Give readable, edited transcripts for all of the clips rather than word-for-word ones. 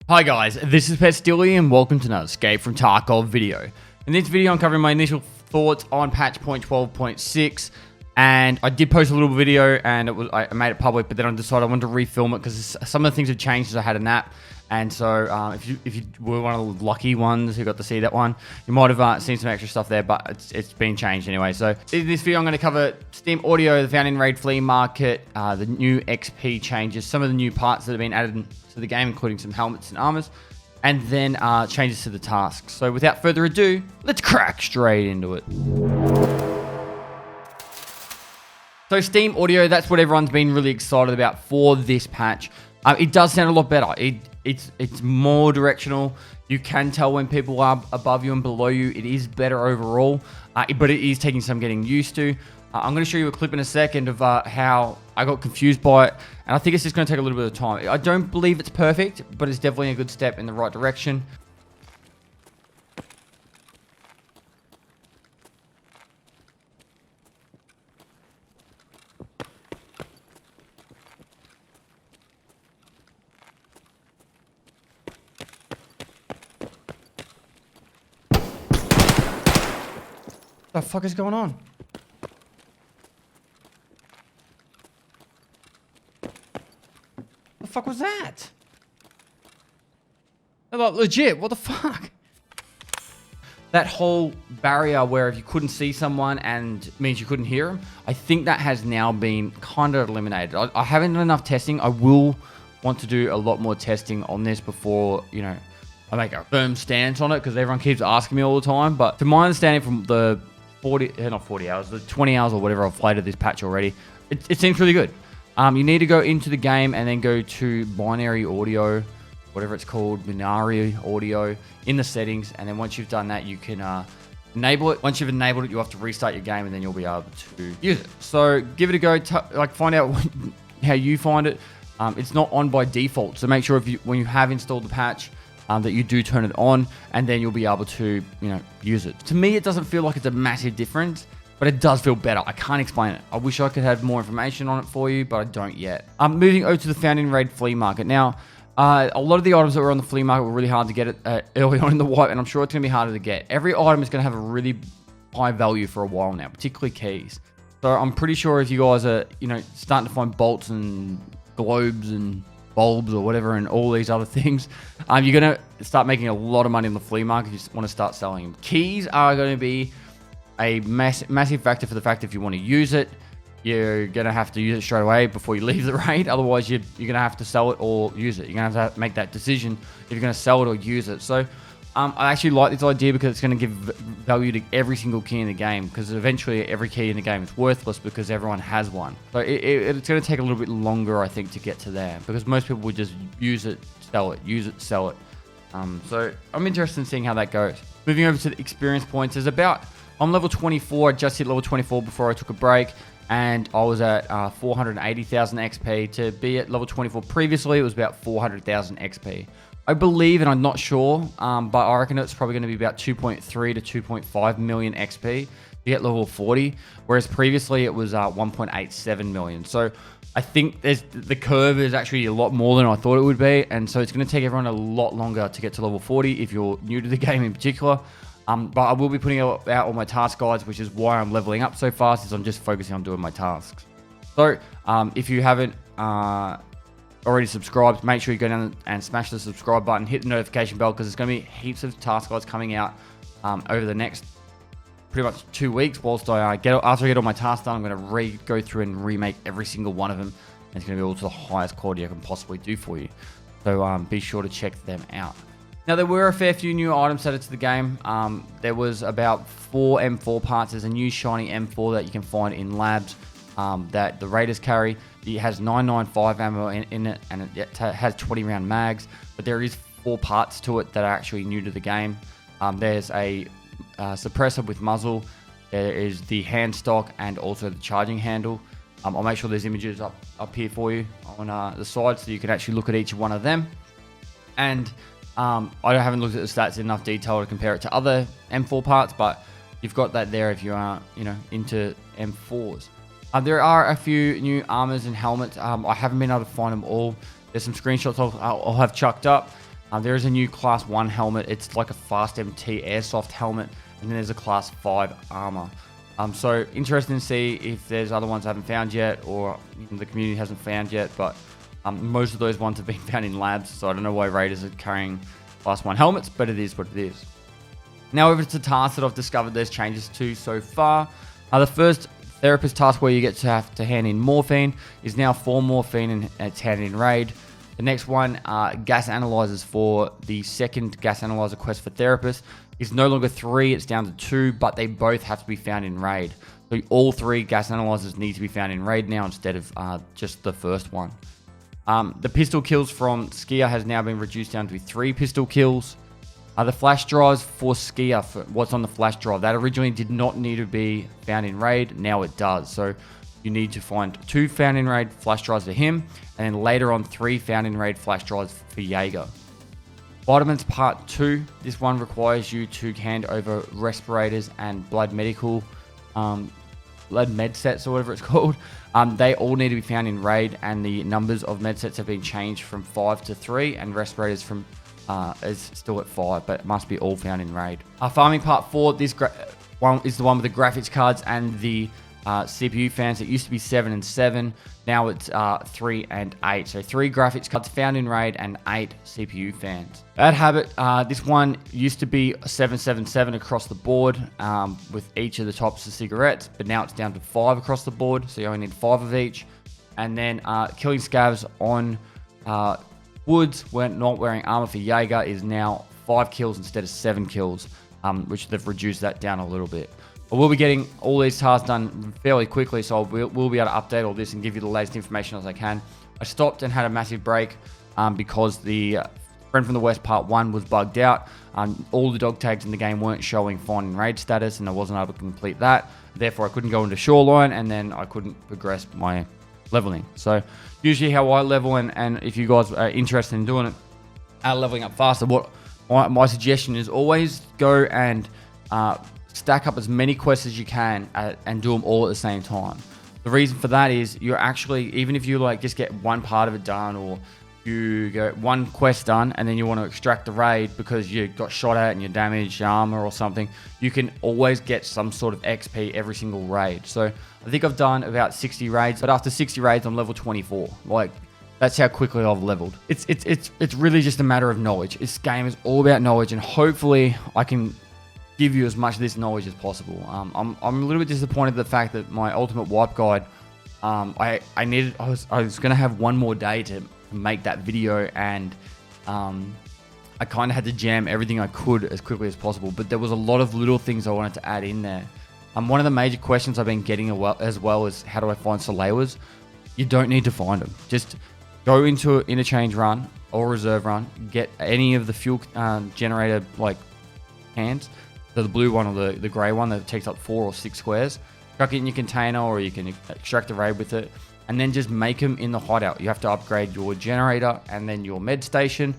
Hi guys, this is Pestily and welcome to another Escape from Tarkov video. In this video I'm covering my initial thoughts on patch point 12.6, and I did post a little video and I made it public, but then I decided I wanted to refilm it because some of the things have changed since I had a nap. And so if you were one of the lucky ones who got to see that one, you might have seen some extra stuff there, but it's been changed anyway. So in this video I'm going to cover Steam Audio, the Found in Raid Flea Market, the new XP changes, some of the new parts that have been added to the game, including some helmets and armors, and then changes to the tasks. So without further ado, let's crack straight into it. So Steam Audio, that's what everyone's been really excited about for this patch. It does sound a lot better. It's more directional. You can tell when people are above you and below you. It is better overall, but it is taking some getting used to. I'm going to show you a clip in a second of how I got confused by it, and I think it's just going to take a little bit of time. I don't believe it's perfect, but it's definitely a good step in the right direction. What the fuck is going on? What the fuck was that? Like, legit, what the fuck? That whole barrier where if you couldn't see someone and means you couldn't hear them, I think that has now been kind of eliminated. I haven't done enough testing. I will want to do a lot more testing on this before, you know, I make a firm stance on it, because everyone keeps asking me all the time. But to my understanding from the 40 hours, the 20 hours or whatever I've played of this patch already, it seems really good. You need to go into the game and then go to binary audio, whatever it's called, binary audio in the settings, and then once you've done that, you can enable it. Once you've enabled it, you have to restart your game, and then you'll be able to use it. So give it a go, find out how you find it. It's not on by default, so make sure when you have installed the patch, that you do turn it on, and then you'll be able to, use it. To me, it doesn't feel like it's a massive difference, but it does feel better. I can't explain it. I wish I could have more information on it for you, but I don't yet. Moving over to the Found in Raid Flea Market. Now, a lot of the items that were on the flea market were really hard to get early on in the wipe, and I'm sure it's going to be harder to get. Every item is going to have a really high value for a while now, particularly keys. So I'm pretty sure if you guys are, starting to find bolts and globes and bulbs or whatever and all these other things, you're going to start making a lot of money in the flea market if you want to start selling them. Keys are going to be a massive factor for the fact if you want to use it, you're going to have to use it straight away before you leave the raid. Otherwise, you're going to have to sell it or use it. You're going to have to make that decision if you're going to sell it or use it. So I actually like this idea because it's going to give value to every single key in the game, because eventually every key in the game is worthless because everyone has one. So it's going to take a little bit longer, I think, to get to there, because most people would just use it, sell it, use it, sell it. So I'm interested in seeing how that goes. Moving over to the experience points, I'm level 24. I just hit level 24 before I took a break, and I was at 480,000 XP. To be at level 24 previously, it was about 400,000 XP. I believe, and I'm not sure, but I reckon it's probably going to be about 2.3 to 2.5 million XP to get level 40, whereas previously it was 1.87 million. So I think the curve is actually a lot more than I thought it would be, and so it's going to take everyone a lot longer to get to level 40 if you're new to the game in particular. But I will be putting out all my task guides, which is why I'm leveling up so fast, is I'm just focusing on doing my tasks. So if you haven't already subscribed, make sure you go down and smash the subscribe button, hit the notification bell, because there's going to be heaps of task guides coming out over the next pretty much 2 weeks. Whilst after I get all my tasks done, I'm going to go through and remake every single one of them, and it's going to be all to the highest quality I can possibly do for you. So be sure to check them out. Now, there were a fair few new items added to the game. There was about 4 M4 parts. There's a new shiny M4 that you can find in labs that the Raiders carry. It has 995 ammo in it, and it has 20 round mags, but there is 4 parts to it that are actually new to the game. There's a suppressor with muzzle, there is the hand stock, and also the charging handle. I'll make sure there's images up here for you on the side, so you can actually look at each one of them. And I haven't looked at the stats in enough detail to compare it to other M4 parts, but you've got that there if you are, into M4s. There are a few new armors and helmets. I haven't been able to find them all. There's some screenshots I'll have chucked up. There is a new Class 1 helmet. It's like a Fast MT airsoft helmet. And then there's a Class 5 armor. So interesting to see if there's other ones I haven't found yet, or the community hasn't found yet. But most of those ones have been found in labs. So I don't know why Raiders are carrying Class 1 helmets, but it is what it is. Now over to tasks that I've discovered there's changes to so far. The first therapist task, where you get to have to hand in morphine, is now 4 morphine and it's handed in raid. The next one, gas analyzers for the second gas analyzer quest for therapists, is no longer 3, it's down to 2, but they both have to be found in raid. So all 3 gas analyzers need to be found in raid now instead of just the first one. The pistol kills from Skier has now been reduced down to 3 pistol kills. The flash drives for Skier, for what's on the flash drive, that originally did not need to be found in raid, now it does. So you need to find 2 found in raid flash drives for him, and then later on 3 found in raid flash drives for Jaeger. Vitamins Part 2, this one requires you to hand over respirators and blood med sets, or whatever it's called. They all need to be found in raid, and the numbers of med sets have been changed from 5 to 3, and respirators from is still at 5, but it must be all found in raid. Farming Part 4, this one is the one with the graphics cards and the CPU fans. It used to be 7 and 7, now it's 3 and 8. So 3 graphics cards found in raid and 8 CPU fans. Bad habit, this one used to be 777 across the board with each of the tops of cigarettes, but now it's down to 5 across the board, so you only need 5 of each. And then killing scavs on woods when not wearing armor for Jaeger is now 5 kills instead of 7 kills, which they've reduced that down a little bit. But we'll be getting all these tasks done fairly quickly, so we'll be able to update all this and give you the latest information as I can. I stopped and had a massive break because the Friend from the West Part 1 was bugged out. All the dog tags in the game weren't showing fine in raid status, and I wasn't able to complete that. Therefore, I couldn't go into Shoreline, and then I couldn't progress my leveling. So usually how I level, and if you guys are interested in doing it, leveling up faster, what my suggestion is, always go and stack up as many quests as you can and do them all at the same time. The reason for that is you're actually, even if you like just get one part of it done, or you get one quest done and then you want to extract the raid because you got shot at and you damaged your armor or something, you can always get some sort of XP every single raid. So I think I've done about 60 raids, but after 60 raids I'm level 24. Like, that's how quickly I've leveled. It's really just a matter of knowledge. This game is all about knowledge, and hopefully I can give you as much of this knowledge as possible. I'm a little bit disappointed in the fact that my ultimate wipe guide, I was gonna have one more day to make that video, and I kind of had to jam everything I could as quickly as possible, but there was a lot of little things I wanted to add in there. One of the major questions I've been getting as well is, how do I find Salewers? You don't need to find them. Just go into an interchange run or reserve run, get any of the fuel generator like cans, so the blue one or the grey one that takes up 4 or 6 squares, chuck it in your container, or you can extract the raid with it, and then just make them in the hideout. You have to upgrade your generator and then your med station,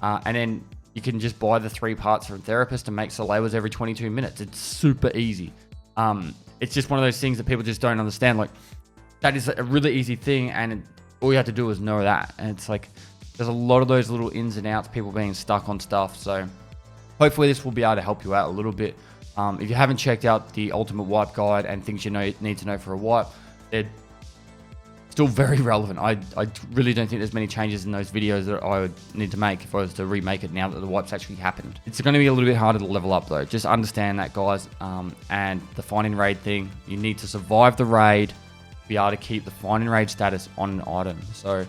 and then you can just buy the 3 parts from therapist and make Salewers every 22 minutes. It's super easy. It's just one of those things that people just don't understand. Like, that is a really easy thing, and all you have to do is know that. And it's like, there's a lot of those little ins and outs, people being stuck on stuff. So hopefully this will be able to help you out a little bit. If you haven't checked out the ultimate wipe guide and things you need to know for a wipe, they're still very relevant. I really don't think there's many changes in those videos that I would need to make if I was to remake it now that the wipes actually happened. It's going to be a little bit harder to level up though. Just understand that, guys. And the find and raid thing, you need to survive the raid, be able to keep the find and raid status on an item. So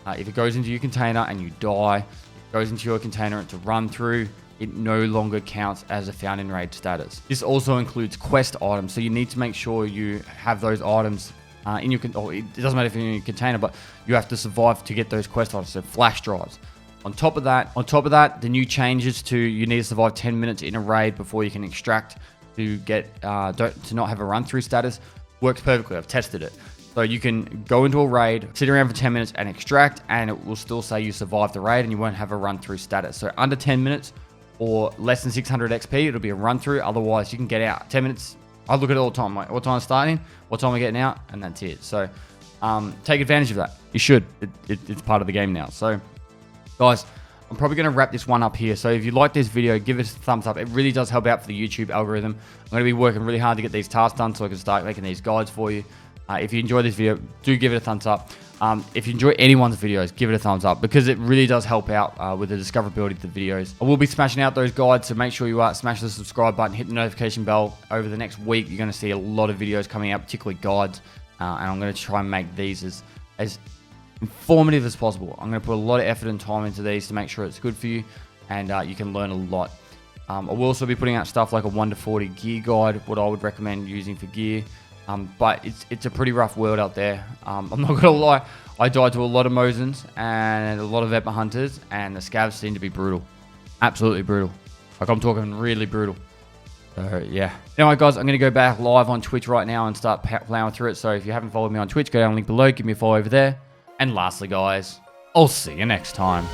if it goes into your container and you die, it goes into your container and to run through, it no longer counts as a found in raid status. This also includes quest items, so you need to make sure you have those items in your, it doesn't matter if you're in your container, but you have to survive to get those quest items, so flash drives. On top of that, the new changes to, you need to survive 10 minutes in a raid before you can extract to get to not have a run through status, works perfectly. I've tested it. So you can go into a raid, sit around for 10 minutes and extract, and it will still say you survived the raid and you won't have a run through status. So under 10 minutes or less than 600 XP, it'll be a run through. Otherwise, you can get out. 10 minutes, I look at it all the time. Like, what time I'm starting, what time I'm getting out, and that's it. So take advantage of that. You should. It's part of the game now. So guys, I'm probably going to wrap this one up here. So if you like this video, give it a thumbs up. It really does help out for the YouTube algorithm. I'm going to be working really hard to get these tasks done so I can start making these guides for you. If you enjoy this video, do give it a thumbs up. If you enjoy anyone's videos, give it a thumbs up because it really does help out with the discoverability of the videos. I will be smashing out those guides, so make sure you smash the subscribe button, hit the notification bell. Over the next week, you're going to see a lot of videos coming out, particularly guides, and I'm going to try and make these as informative as possible. I'm going to put a lot of effort and time into these to make sure it's good for you, and you can learn a lot. I will also be putting out stuff like a 1 to 40 gear guide, what I would recommend using for gear. But it's a pretty rough world out there. I'm not going to lie. I died to a lot of Mosins and a lot of Epa Hunters, and the scavs seem to be brutal. Absolutely brutal. Like, I'm talking really brutal. So, yeah. Anyway, guys, I'm going to go back live on Twitch right now and start plowing through it. So if you haven't followed me on Twitch, go down the link below. Give me a follow over there. And lastly, guys, I'll see you next time.